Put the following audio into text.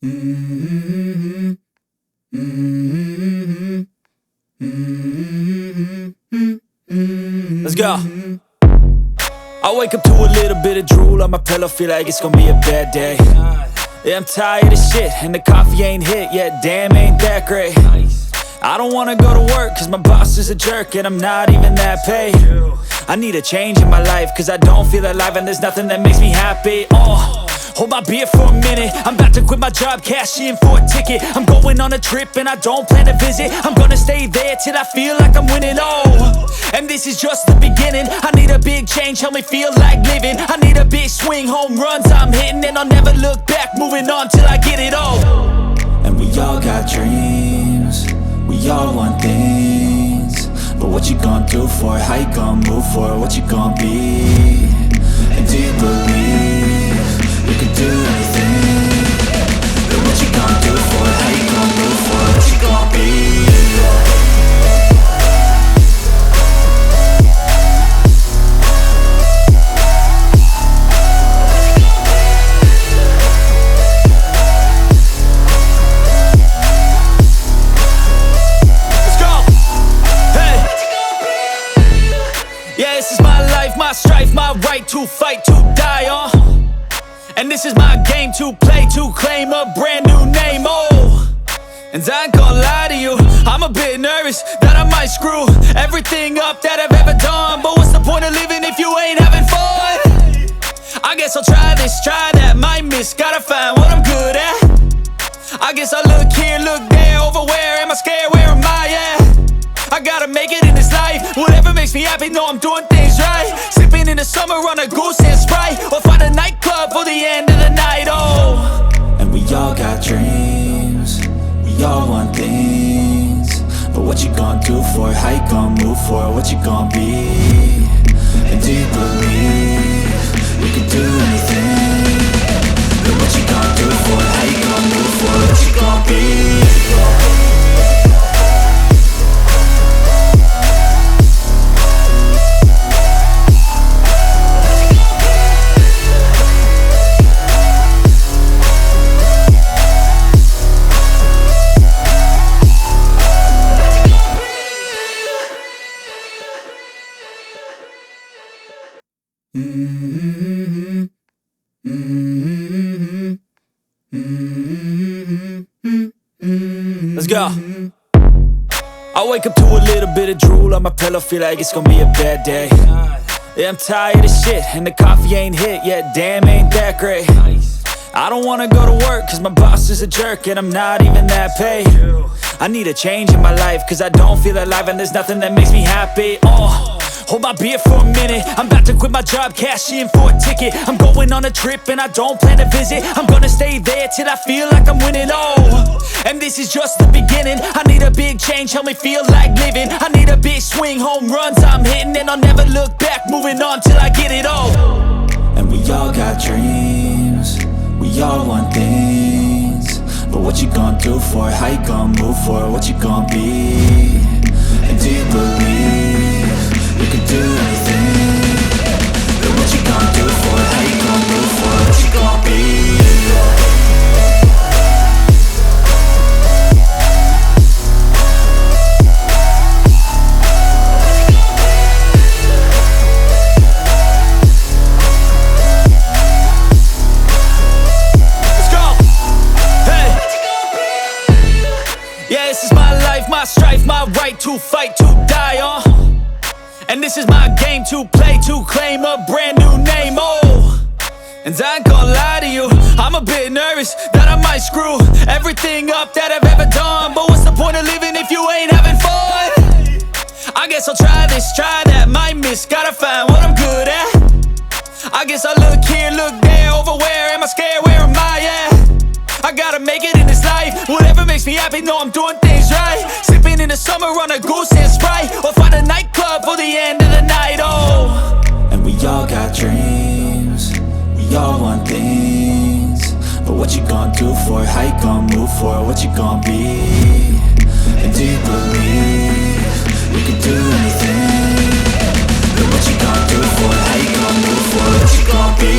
Mm-hmm. Mm-hmm. Mm-hmm. Let's go. I wake up to a little bit of drool on my pillow, feel like it's gonna be a bad day. Yeah, I'm tired of shit, and the coffee ain't hit yet, damn ain't that great. I don't wanna go to work, cause my boss is a jerk, and I'm not even that paid. I need a change in my life, cause I don't feel alive, and there's nothing that makes me happy. Hold my beer for a minute, I'm about to quit my job, cash in for a ticket. I'm going on a trip and I don't plan to visit. I'm gonna stay there till I feel like I'm winning, and this is just the beginning. I need a big change, help me feel like living. I need a big swing, home runs I'm hitting, and I'll never look back, moving on till I get it all. And we all got dreams, we all want things, but what you gonna do for it? How you gonna move for it? What you gonna be? And do you believe you can do anything? But what you gonna do for it? How you gonna move for it? What you gonna be? My strife, my right to fight, to die on. And this is my game to play, to claim a brand new name, And I ain't gonna lie to you, I'm a bit nervous that I might screw everything up that I've ever done. But what's the point of living if you ain't having fun? I guess I'll try this, try that, might miss, gotta find what I'm good at. I guess I look here, look there, over where am I scared, where am I at? I gotta make it in this life, whatever makes me happy, know I'm doing things right. Sipping in the summer on a goose and Sprite, or find a nightclub for the end of the night, And we all got dreams, we all want things, but what you gonna do for it? How you gonna move for it? What you gonna be? And do you believe you can do anything? But what you gonna do for it? How you gonna move for it? What you gonna be? Mm-hmm. Mm-hmm. Mm-hmm. Let's go. I wake up to a little bit of drool on my pillow, feel like it's gonna be a bad day. Yeah, I'm tired of shit, and the coffee ain't hit yet, damn ain't that great. I don't wanna go to work, cause my boss is a jerk, and I'm not even that paid. I need a change in my life, cause I don't feel alive, and there's nothing that makes me happy. Hold my beer for a minute, I'm about to quit my job, cash in for a ticket. I'm going on a trip and I don't plan to visit. I'm gonna stay there till I feel like I'm winning, and this is just the beginning. I need a big change, help me feel like living. I need a big swing, home runs I'm hitting, and I'll never look back, moving on till I get it all. And we all got dreams, we all want things, but what you gonna do for it? How you gonna move for it? What you gonna be? And do you believe you can do anything? But what you gonna do for it? How you gonna move for it? What you gonna be? Let's go. Hey. Yeah, this is my life, my strife, my right to fight, to die on. And this is my game to play, to claim a brand new name, And I ain't gonna lie to you, I'm a bit nervous that I might screw everything up that I've ever done. But what's the point of living if you ain't having fun? I guess I'll try this, try that, might miss, gotta find what I'm good at. I guess I look here, look there, over where am I scared, where am I at? I gotta make it in this life, whatever makes me happy, know I'm doing things right. Sipping in the summer on a goose and Sprite, or find a nightclub for the end of the night, And we all got dreams, we all want things, but what you gonna do for it? How you gonna move for it? What you gonna be? And do you believe you can do anything? But what you gonna do for it? How you gonna move for it? What you gonna be?